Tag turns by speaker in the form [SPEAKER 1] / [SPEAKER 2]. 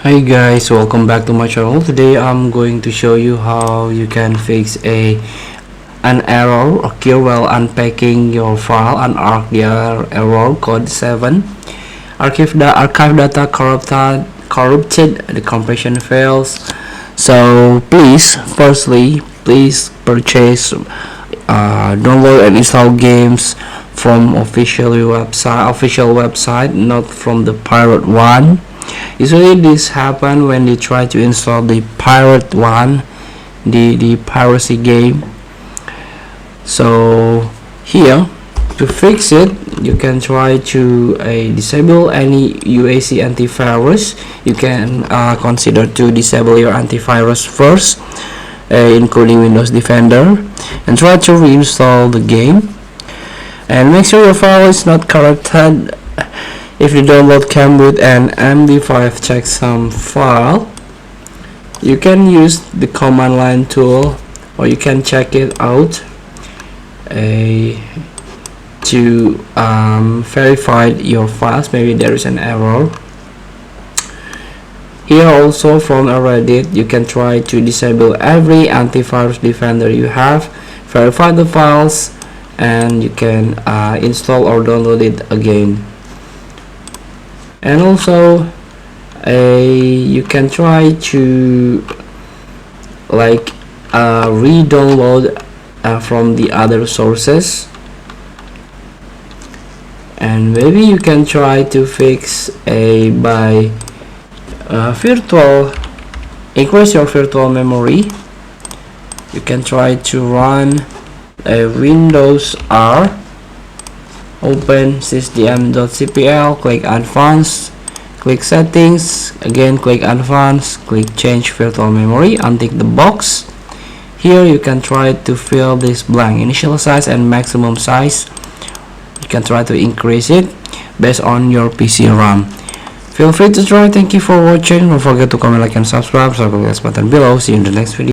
[SPEAKER 1] Hi guys, welcome back to my channel. Today I'm going to show you how you can fix an error occur while unpacking your file and error code 7. Archive data corrupted, the compression fails. So please purchase, download and install games from official website, not from the pirate one. Usually this happen when they try to install the pirate one, the piracy game. So here, to fix it, you can try to disable any UAC antivirus. You can consider to disable your antivirus first, including Windows Defender, and try to reinstall the game. And make sure your file is not corrupted. If the download came with an MD5 checksum file, you can use the command line tool, or you can check it out to verify your files. Maybe there is an error. Here also from Reddit, you can try to disable every antivirus defender you have, verify the files, and you can install or download it again. And also you can try to re-download from the other sources, and maybe you can try to fix by increase your virtual memory. You can try to run a Windows R, open system.cpl, click advanced, click settings, again click advanced, click change virtual memory, untick the box. Here you can try to fill this blank, initial size and maximum size. You can try to increase it based on your PC RAM. Feel free to try. Thank you for watching. Don't forget to comment, like and subscribe. Click the button below. See you in the next video.